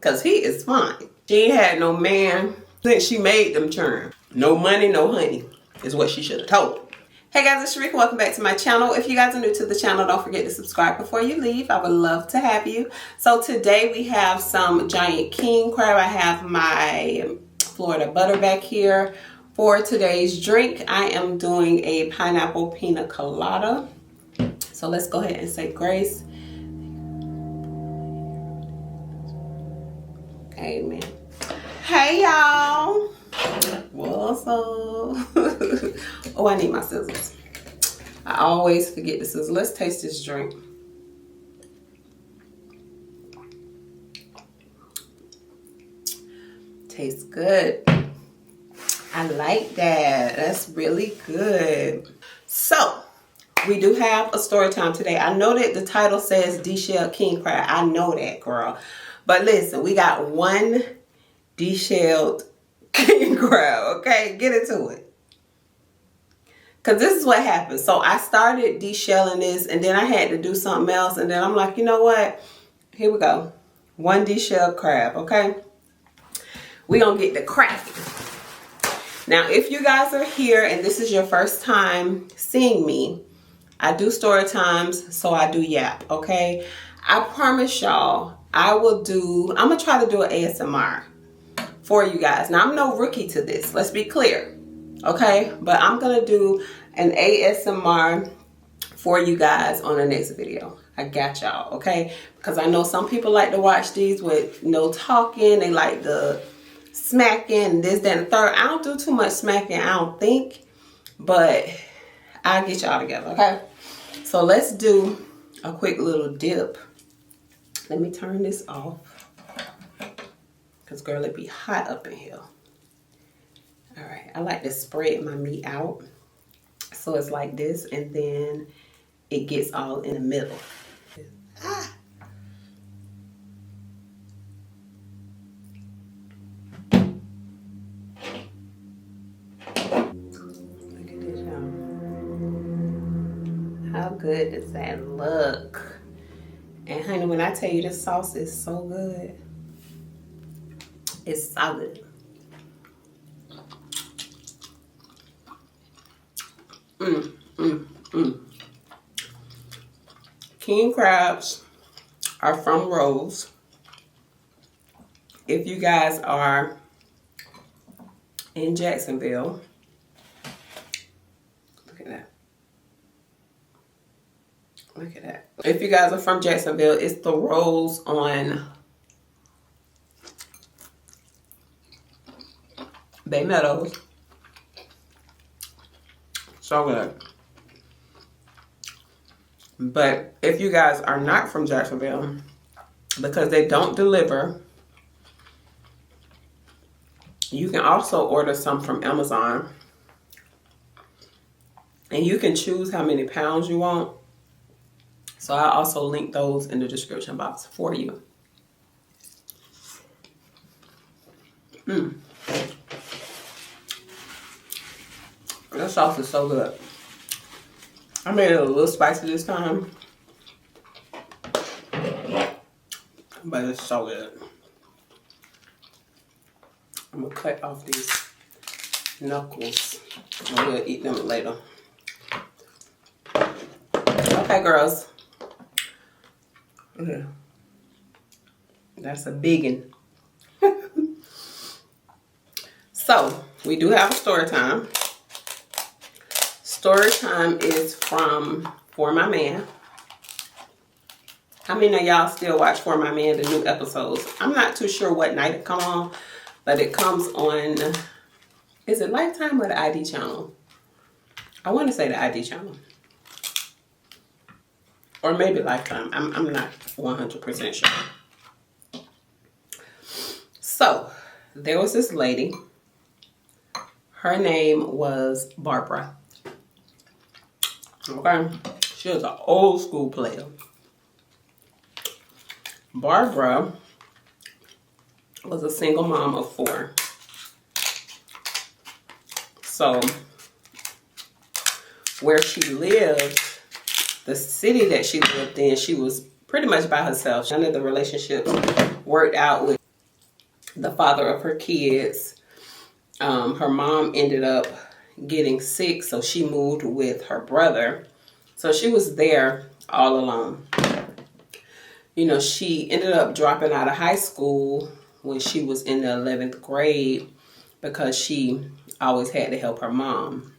Because he is fine. She ain't had no man since she made them churn. No money, no honey is what she should have told him. Hey guys, it's Sharika. Welcome back to my channel. If you guys are new to the channel, don't forget to subscribe before you leave. I would love to have you. So today we have some giant king crab. I have my Florida butter back here. For today's drink, I am doing a pineapple pina colada. So let's go ahead and say grace. Amen. Hey y'all. What's up? Oh, I need my scissors. I always forget the scissors. Let's taste this drink. Tastes good. I like that. That's really good. So, we do have a story time today. I know that the title says Deshelled king crab. I know that, girl. But listen, we got one deshelled king crab, okay? Get into it. Because this is what happened. So I started deshelling this, and then I had to do something else. And then I'm like, you know what? Here we go. One deshelled crab, okay? We're going to get the cracking. Now, if you guys are here and this is your first time seeing me, I do story times, so I do yap, okay? I promise y'all, I'm going to try to do an ASMR for you guys. Now, I'm no rookie to this. Let's be clear. Okay, but I'm gonna do an ASMR for you guys on the next video. I got y'all, okay? Because I know some people like to watch these with no talking. They like the smacking, this, that, and the third. I don't do too much smacking, I don't think, but I'll get y'all together, okay? So let's do a quick little dip. Let me turn this off, because girl, it be hot up in here. All right, I like to spread my meat out. So it's like this, and then it gets all in the middle. Ah. Look at this, y'all. How good does that look? And honey, when I tell you this sauce is so good, it's solid. King crabs are from Rose. If you guys are in Jacksonville, look at that. Look at that. If you guys are from Jacksonville, it's the Rose on Bay Meadows. So good. But if you guys are not from Jacksonville, because they don't deliver, you can also order some from Amazon. And you can choose how many pounds you want. So I'll also link those in the description box for you. That sauce is so good. I made it a little spicy this time, but it's so good. I'm gonna cut off these knuckles. I'm gonna eat them later. Okay, girls. Yeah. That's a biggin. So, we do have a story time. Story time is from For My Man. How many of y'all still watch For My Man, the new episodes? I'm not too sure what night it come on, but it comes on, is it Lifetime or the ID channel? I want to say the ID channel. Or maybe Lifetime. I'm not 100% sure. So, there was this lady. Her name was Barbara. Okay, she was an old school player. Barbara was a single mom of 4. So where she lived, the city that she lived in, she was pretty much by herself. None of the relationships worked out with the father of her kids. Her mom ended up getting sick, so she moved with her brother. So she was there all alone. You know, she ended up dropping out of high school when she was in the 11th grade because she always had to help her mom.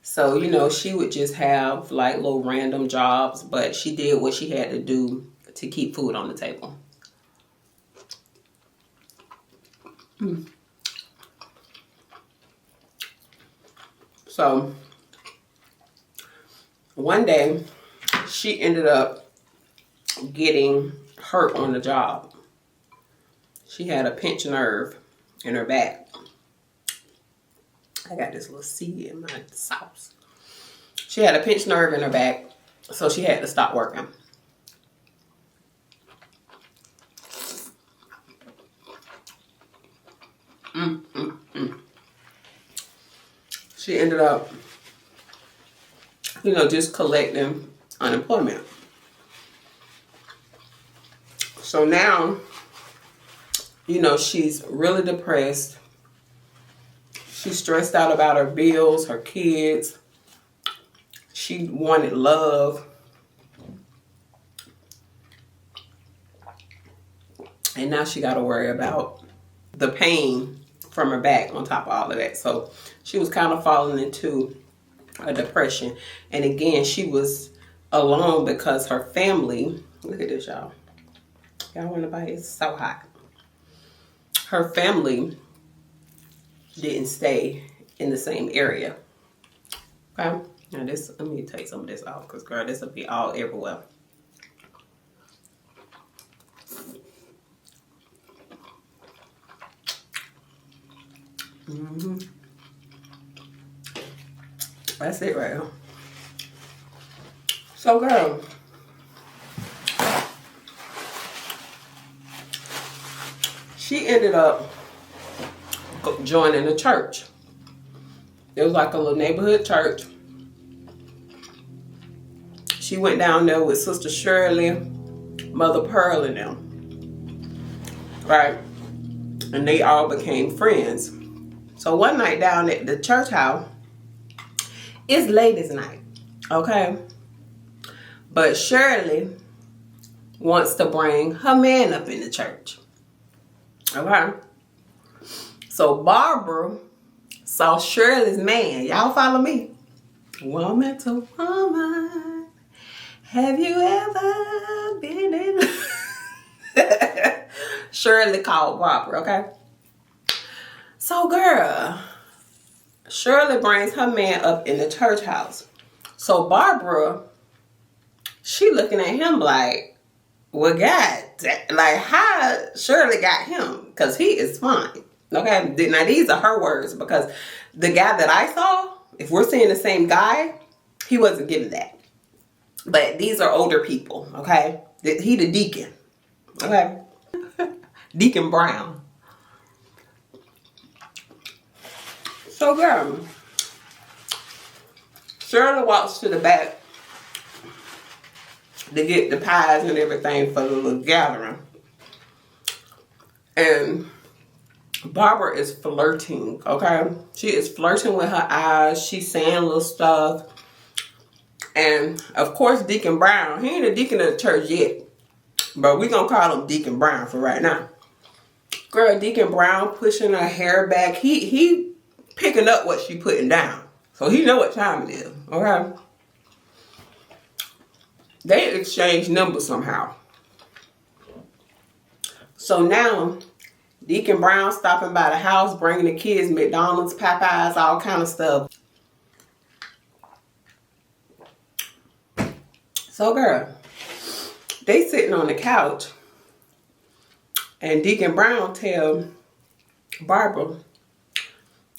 So, you know, she would just have like little random jobs, but she did what she had to do to keep food on the table. So, one day, she ended up getting hurt on the job. She had a pinched nerve in her back. I got this little seed in my sauce. She had a pinched nerve in her back, so she had to stop working. She ended up, you know, just collecting unemployment. So now, you know, she's really depressed. She's stressed out about her bills, her kids. She wanted love. And now she got to worry about the pain from her back on top of all of that. So she was kind of falling into a depression. And again, she was alone because her family, look at this, y'all. Y'all want to buy it? It's so hot. Her family didn't stay in the same area. Okay? Now this, let me take some of this off because girl, this will be all everywhere. That's it right here. So girl, she ended up joining a church. It was like a little neighborhood church. She went down there with Sister Shirley, Mother Pearl and them. Right? And they all became friends. So one night down at the church house, it's ladies' night, okay? But Shirley wants to bring her man up in the church, okay? So Barbara saw Shirley's man. Y'all follow me? Woman to woman, have you ever been in? Shirley called Barbara, okay? So girl, Shirley brings her man up in the church house. So Barbara, she looking at him like, well, God, like how Shirley got him? Because he is fine. Okay, now these are her words because the guy that I saw, if we're seeing the same guy, he wasn't giving that. But these are older people, okay? He the deacon, okay? Deacon Brown. So girl, Shirley walks to the back to get the pies and everything for the little gathering. And Barbara is flirting, okay? She is flirting with her eyes. She's saying little stuff. And of course, Deacon Brown, he ain't a deacon of the church yet. But we're going to call him Deacon Brown for right now. Girl, Deacon Brown pushing her hair back. He picking up what she putting down. So he know what time it is, okay? They exchange numbers somehow. So now, Deacon Brown stopping by the house, bringing the kids McDonald's, Popeyes, all kind of stuff. So girl, they sitting on the couch, and Deacon Brown tell Barbara,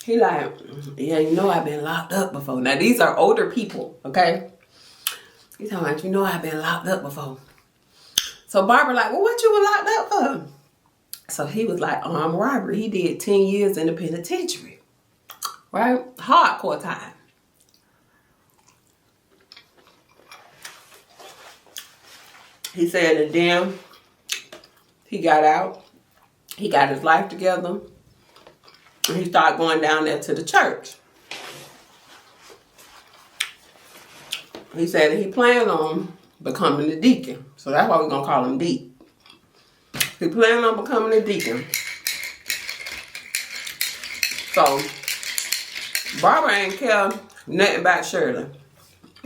he like, yeah, you know I've been locked up before. Now these are older people, okay? He's talking about, you know I've been locked up before. So Barbara like, well, what you were locked up for? So he was like, armed robbery. He did 10 years in the penitentiary. Right? Hardcore time. He said, and then he got out. he got his life together. And he started going down there to the church. He said he planned on becoming a deacon. So that's why we're going to call him Deke. He planned on becoming a deacon. So, Barbara ain't care nothing about Shirley.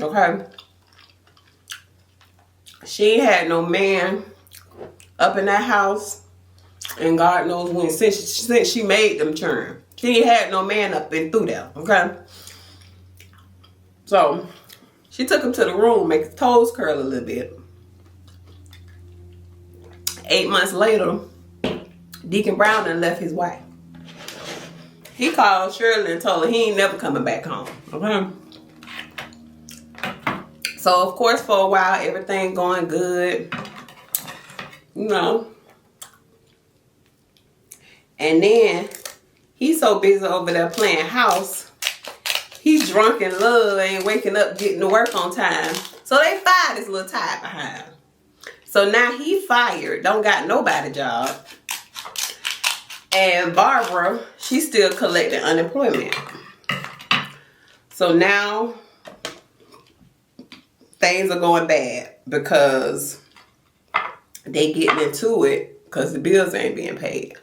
Okay? She ain't had no man up in that house. And God knows when, since she made them churn. She ain't had no man up and through there. Okay? So, she took him to the room, make his toes curl a little bit. 8 months later, Deacon Brown done left his wife. He called Shirley and told her he ain't never coming back home. Okay? So, of course, for a while, everything going good. You know. And then, he's so busy over there playing house. He's drunk in love, ain't waking up getting to work on time. So, they fired his little tie behind. So, now he fired. Don't got nobody job. And Barbara, she's still collecting unemployment. So now things are going bad because they getting into it because the bills ain't being paid.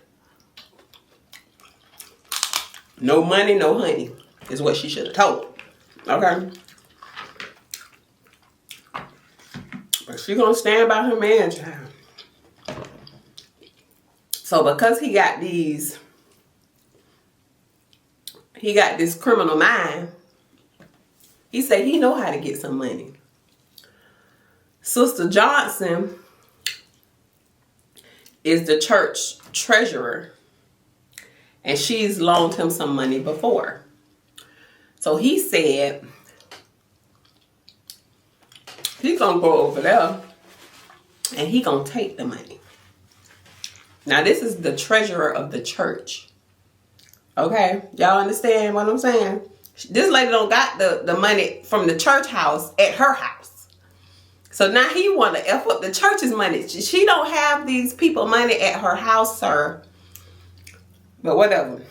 No money, no honey is what she should have told. Okay? But she gonna stand by her man, child. So because he got this criminal mind, he said he know how to get some money. Sister Johnson is the church treasurer, and she's loaned him some money before. So he said he's gonna go over there and he gonna take the money. Now, this is the treasurer of the church. Okay? Y'all understand what I'm saying? This lady don't got the money from the church house at her house. So now he want to F up the church's money. She don't have these people money at her house, sir. But whatever.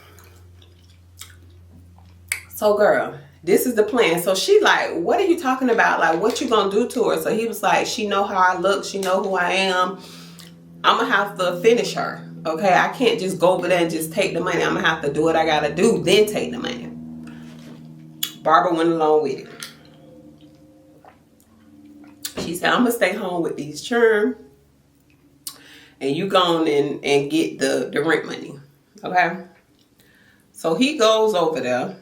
So, girl, this is the plan. So she like, what are you talking about? Like, what you gonna do to her? So he was like, she know how I look. She know who I am. I'm going to have to finish her. Okay? I can't just go over there and just take the money. I'm going to have to do what I got to do, then take the money. Barbara went along with it. She said, I'm going to stay home with these children. And you go on and get the rent money. Okay? So he goes over there.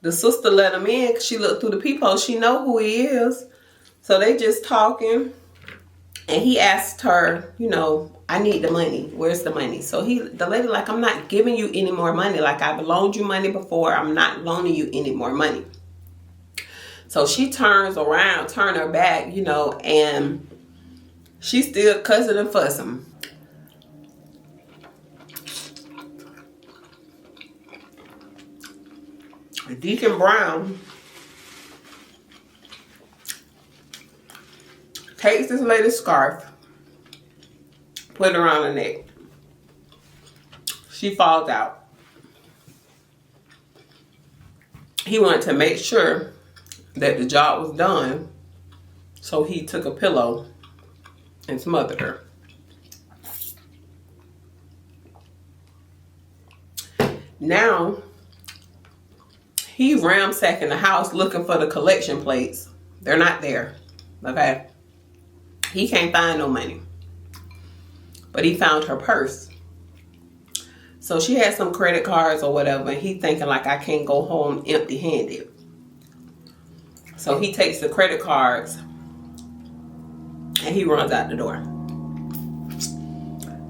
The sister let him in because she looked through the peephole. She know who he is. So they just talking. And he asked her, you know, I need the money. Where's the money? So the lady like, I'm not giving you any more money. Like, I've loaned you money before. I'm not loaning you any more money. So she turns around, turn her back, you know, and she's still cussing and fussing. Deacon Brown takes this lady's scarf, put it around her neck. She falls out. He wanted to make sure that the job was done, so he took a pillow and smothered her. Now, he ransacking the house looking for the collection plates. They're not there. Okay? He can't find no money. But he found her purse. So she had some credit cards or whatever. And he thinking like, I can't go home empty-handed. So he takes the credit cards. And he runs out the door.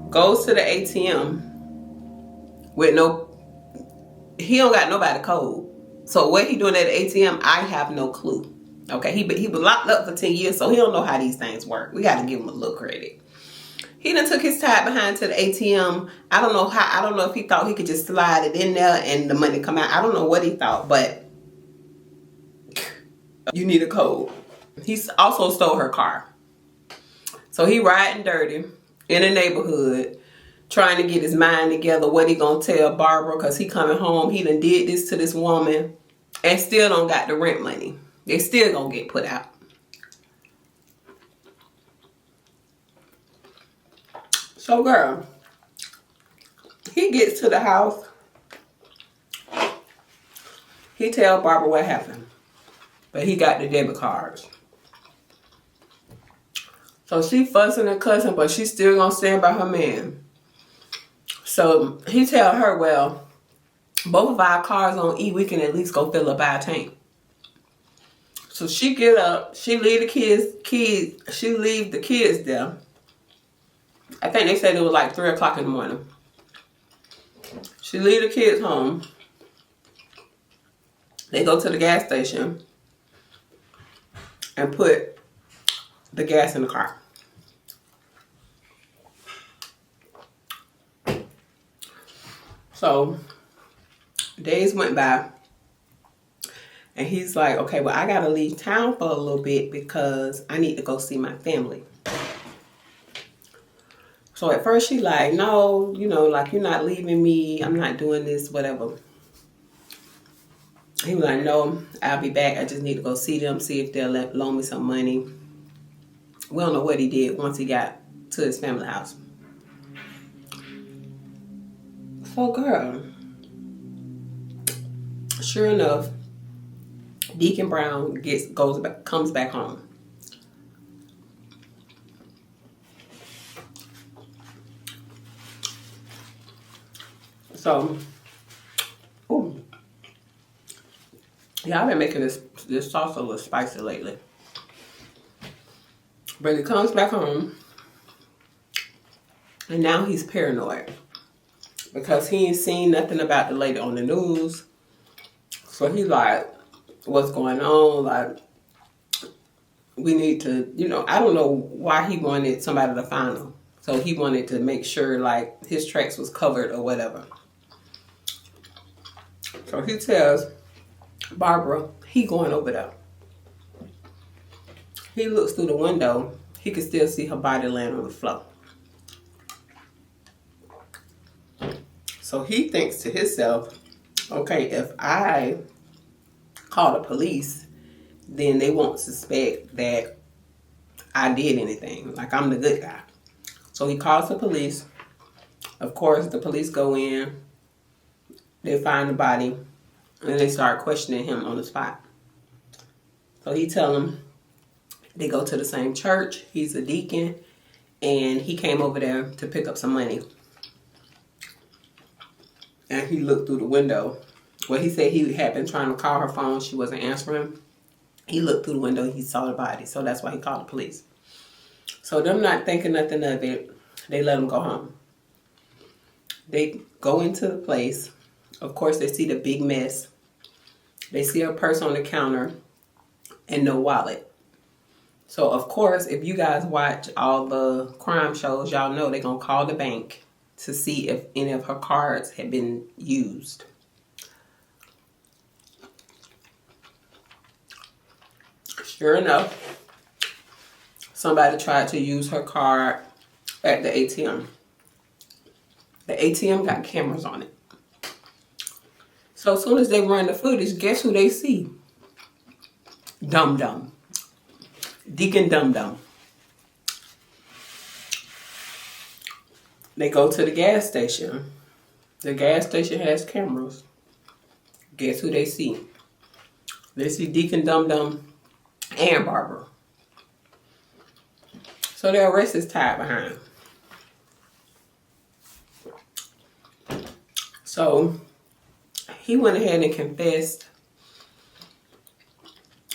Goes to the ATM. With he don't got nobody code. So what he doing at the ATM, I have no clue. Okay, he was locked up for 10 years, so he don't know how these things work. We got to give him a little credit. He done took his tie behind to the ATM. I don't know if he thought he could just slide it in there and the money come out. I don't know what he thought, but you need a code. He also stole her car. So he riding dirty in a neighborhood trying to get his mind together what he gonna tell Barbara, because he coming home, he done did this to this woman and still don't got the rent money. They still gonna get put out. So girl, he gets to the house. He tell Barbara what happened, but he got the debit cards. So she fussing and cussing, but she still gonna stand by her man. So he tell her, well, both of our cars on E, we can at least go fill up our tank. So she get up, she leave the kids there. I think they said it was like 3 o'clock in the morning. She leave the kids home. They go to the gas station and put the gas in the car. So days went by and he's like, okay, well, I gotta leave town for a little bit because I need to go see my family. So at first she like, no, you know, like, you're not leaving me, I'm not doing this, whatever. He was like, no, I'll be back. I just need to go see them, see if they'll loan me some money. We don't know what he did once he got to his family house. So girl, sure enough, Deacon Brown comes back home. So, ooh. Yeah, I've been making this sauce a little spicy lately. But he comes back home, and now he's paranoid because he ain't seen nothing about the lady on the news. So he's like, what's going on? Like, we need to, you know, I don't know why he wanted somebody to find him. So he wanted to make sure, like, his tracks was covered or whatever. So he tells Barbara he going over there. He looks through the window. He can still see her body laying on the floor. So he thinks to himself, okay, if I call the police, then they won't suspect that I did anything. Like, I'm the good guy. So he calls the police. Of course, the police go in. They find the body. And they start questioning him on the spot. So he tell them they go to the same church. He's a deacon. And he came over there to pick up some money. And he looked through the window. Well, he said he had been trying to call her phone. She wasn't answering. He looked through the window and he saw the body. So that's why he called the police. So them not thinking nothing of it, they let him go home. They go into the place. Of course, they see the big mess. They see a purse on the counter and no wallet. So, of course, if you guys watch all the crime shows, y'all know they're going to call the bank to see if any of her cards had been used. Sure enough, somebody tried to use her card at the ATM. The ATM got cameras on it. So as soon as they run the footage, guess who they see? Dum Dum. Deacon Dum Dum. They go to the gas station. The gas station has cameras. Guess who they see? They see Deacon Dum Dum and Barbara. So their arrest is tied behind. So he went ahead and confessed,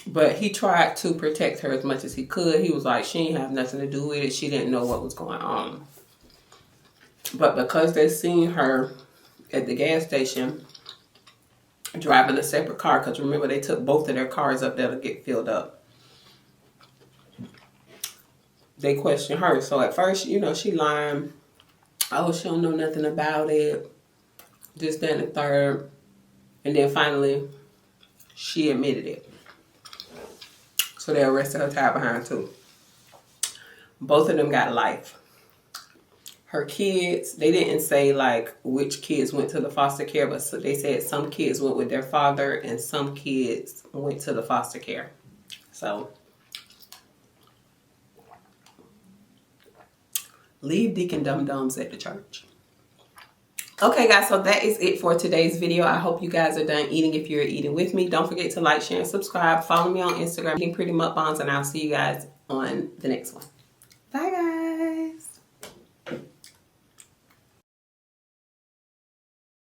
but he tried to protect her as much as he could. He was like, she didn't have nothing to do with it. She didn't know what was going on. But because they seen her at the gas station driving a separate car, because remember they took both of their cars up there to get filled up, they questioned her. So at first, you know, she lying. Oh, she don't know nothing about it. This, that, and the third. And then finally, she admitted it. So they arrested her, tied behind too. Both of them got life. her kids, they didn't say like which kids went to the foster care, but so they said some kids went with their father and some kids went to the foster care. So leave Deacon Dum Dums at the church. Okay guys, so that is it for today's video. I hope you guys are done eating if you're eating with me. Don't forget to like, share, and subscribe. Follow me on Instagram, Eating Pretty Mukbangs, and I'll see you guys on the next one. Bye guys.